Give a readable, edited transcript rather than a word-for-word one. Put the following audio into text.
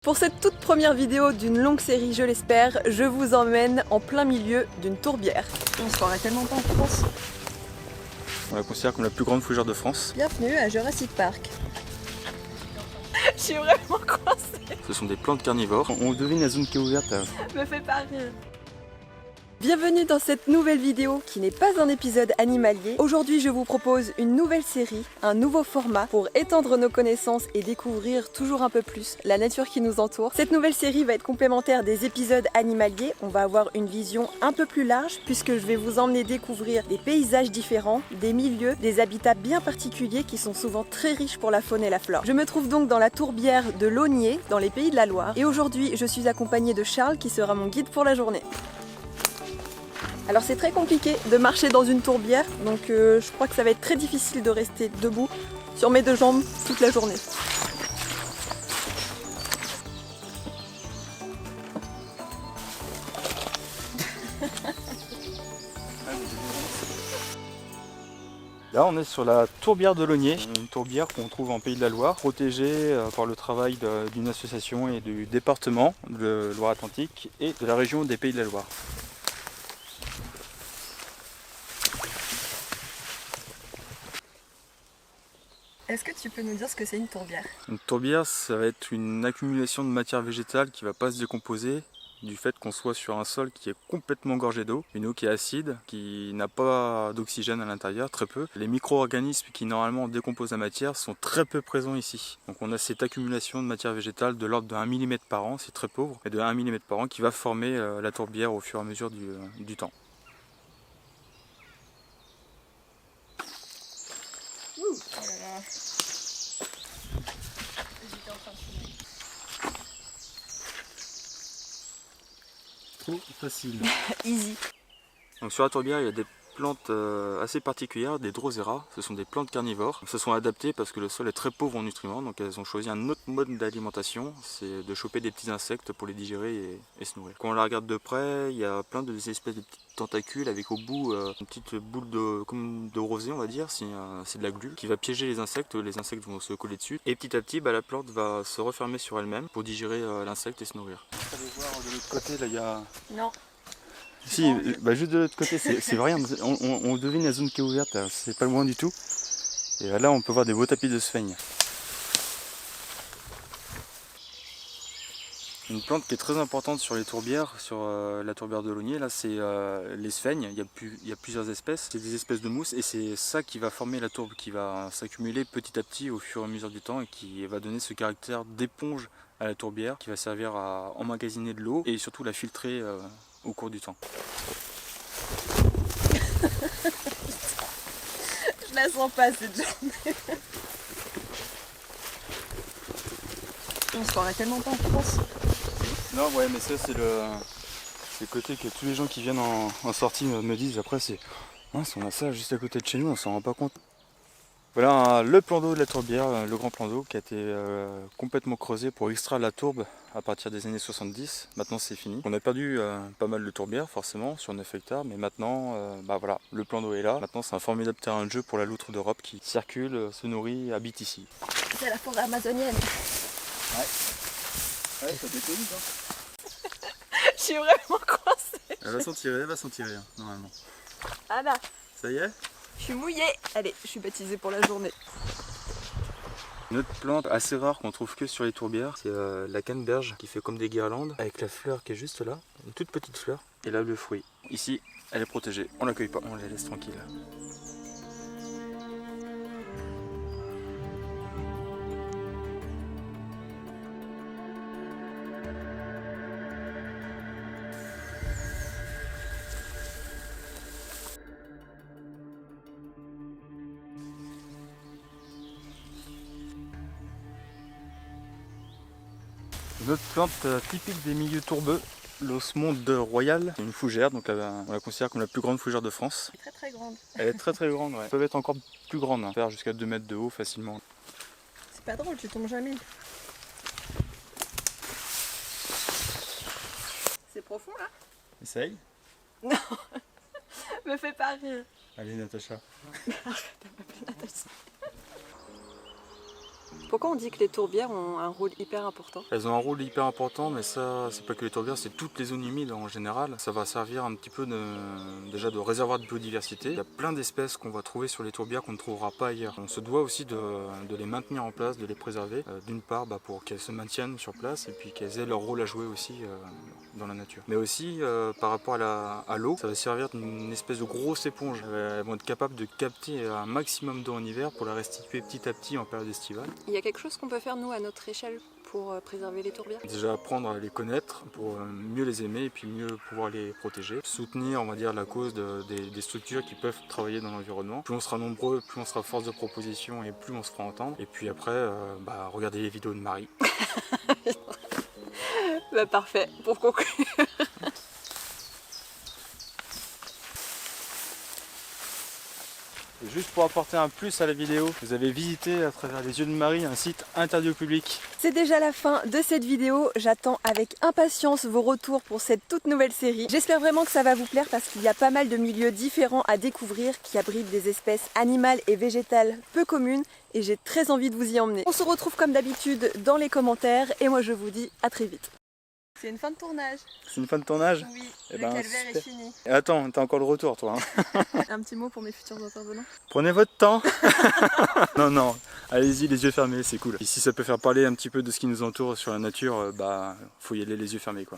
Pour cette toute première vidéo d'une longue série, je l'espère, je vous emmène en plein milieu d'une tourbière. On se croirait tellement pas en France. On la considère comme la plus grande fougère de France. Bienvenue à Jurassic Park. Je suis vraiment coincée. Ce sont des plantes carnivores. On devine la zone qui est ouverte. Me fais pas rire. Bienvenue dans cette nouvelle vidéo qui n'est pas un épisode animalier. Aujourd'hui je vous propose une nouvelle série, un nouveau format pour étendre nos connaissances et découvrir toujours un peu plus la nature qui nous entoure. Cette nouvelle série va être complémentaire des épisodes animaliers. On va avoir une vision un peu plus large puisque je vais vous emmener découvrir des paysages différents, des milieux, des habitats bien particuliers qui sont souvent très riches pour la faune et la flore. Je me trouve donc dans la tourbière de Launier, dans les Pays de la Loire. Et aujourd'hui je suis accompagnée de Charles qui sera mon guide pour la journée. Alors c'est très compliqué de marcher dans une tourbière, donc je crois que ça va être très difficile de rester debout sur mes deux jambes toute la journée. Là on est sur la tourbière de Launier, une tourbière qu'on trouve en Pays de la Loire, protégée par le travail d'une association et du département de Loire-Atlantique et de la région des Pays de la Loire. Est-ce que tu peux nous dire ce que c'est une tourbière? Une tourbière, ça va être une accumulation de matière végétale qui ne va pas se décomposer du fait qu'on soit sur un sol qui est complètement gorgé d'eau, une eau qui est acide, qui n'a pas d'oxygène à l'intérieur, très peu. Les micro-organismes qui normalement décomposent la matière sont très peu présents ici. Donc on a cette accumulation de matière végétale de l'ordre de 1 mm par an, c'est très pauvre, et de 1 mm par an qui va former la tourbière au fur et à mesure du temps. Trop facile. Easy. Donc sur la tourbière, il y a des plantes assez particulières, des drosera. Ce sont des plantes carnivores. Elles se sont adaptées parce que le sol est très pauvre en nutriments, donc elles ont choisi un autre mode d'alimentation, c'est de choper des petits insectes pour les digérer et se nourrir. Quand on la regarde de près, il y a plein espèces de petits tentacules avec au bout une petite boule comme de rosée, on va dire, c'est de la glu qui va piéger les insectes vont se coller dessus et petit à petit la plante va se refermer sur elle-même pour digérer l'insecte et se nourrir. On va aller voir de l'autre côté, là il y a... Non. Si, juste de l'autre côté, c'est rien, on devine la zone qui est ouverte, c'est pas loin du tout. Et là on peut voir des beaux tapis de sphènes. Une plante qui est très importante sur les tourbières, sur la tourbière de Launier, là c'est les sphènes, il y a plusieurs espèces, c'est des espèces de mousse et c'est ça qui va former la tourbe, qui va s'accumuler petit à petit au fur et à mesure du temps et qui va donner ce caractère d'éponge à la tourbière, qui va servir à emmagasiner de l'eau et surtout la filtrer au cours du temps. Je la sens pas cette journée. On se croirait tellement pas en France. Non, ouais, mais ça c'est le côté que tous les gens qui viennent en sortie me disent après, c'est mince, on a ça juste à côté de chez nous, on s'en rend pas compte. Voilà le plan d'eau de la tourbière, le grand plan d'eau qui a été complètement creusé pour extraire la tourbe à partir des années 70. Maintenant c'est fini. On a perdu pas mal de tourbières forcément sur 9 hectares, mais maintenant voilà, le plan d'eau est là. Maintenant c'est un formidable terrain de jeu pour la loutre d'Europe qui circule, se nourrit, habite ici. C'est la forêt amazonienne. Ouais, ça détonne hein. Je suis vraiment coincée. Elle va s'en tirer hein, normalement. Ah là, Ça y est? je suis mouillée. Allez, je suis baptisée pour la journée. Une autre plante assez rare qu'on trouve que sur les tourbières, c'est la canneberge qui fait comme des guirlandes avec la fleur qui est juste là, une toute petite fleur, et là le fruit. Ici, elle est protégée, on l'accueille pas, on la laisse tranquille. Une autre plante typique des milieux tourbeux, l'osmonde royale, c'est une fougère, donc on la considère comme la plus grande fougère de France. Très très grande. Elle est très très grande, ouais. Elles peuvent être encore plus grandes, hein, faire jusqu'à 2 mètres de haut facilement. C'est pas drôle, tu tombes jamais. C'est profond là? Essaye. Non. Me fais pas rire. Allez Natacha. Arrête de m'appeler Natacha. Pourquoi on dit que les tourbières ont un rôle hyper important? Elles ont un rôle hyper important, mais ça, c'est pas que les tourbières, c'est toutes les zones humides en général. Ça va servir un petit peu déjà de réservoir de biodiversité. Il y a plein d'espèces qu'on va trouver sur les tourbières qu'on ne trouvera pas ailleurs. On se doit aussi de les maintenir en place, de les préserver. D'une part, pour qu'elles se maintiennent sur place et puis qu'elles aient leur rôle à jouer aussi dans la nature. Mais aussi, par rapport à l'eau, ça va servir d'une espèce de grosse éponge. Elles vont être capables de capter un maximum d'eau en hiver pour la restituer petit à petit en période estivale. Il y a quelque chose qu'on peut faire nous à notre échelle pour préserver les tourbières? Déjà apprendre à les connaître pour mieux les aimer et puis mieux pouvoir les protéger. Soutenir, on va dire, la cause des structures qui peuvent travailler dans l'environnement. Plus on sera nombreux, plus on sera force de proposition et plus on se fera entendre. Et puis après, regarder les vidéos de Marie. Parfait, pour conclure. Et juste pour apporter un plus à la vidéo, vous avez visité à travers les yeux de Marie un site interdit au public. C'est déjà la fin de cette vidéo, j'attends avec impatience vos retours pour cette toute nouvelle série. J'espère vraiment que ça va vous plaire parce qu'il y a pas mal de milieux différents à découvrir qui abritent des espèces animales et végétales peu communes et j'ai très envie de vous y emmener. On se retrouve comme d'habitude dans les commentaires et moi je vous dis à très vite. C'est une fin de tournage. C'est une fin de tournage? Oui, le calvaire est fini. Et attends, t'as encore le retour toi. Un petit mot pour mes futurs intervenants. Prenez votre temps. Non, allez-y les yeux fermés, c'est cool. Et si ça peut faire parler un petit peu de ce qui nous entoure sur la nature, faut y aller les yeux fermés quoi.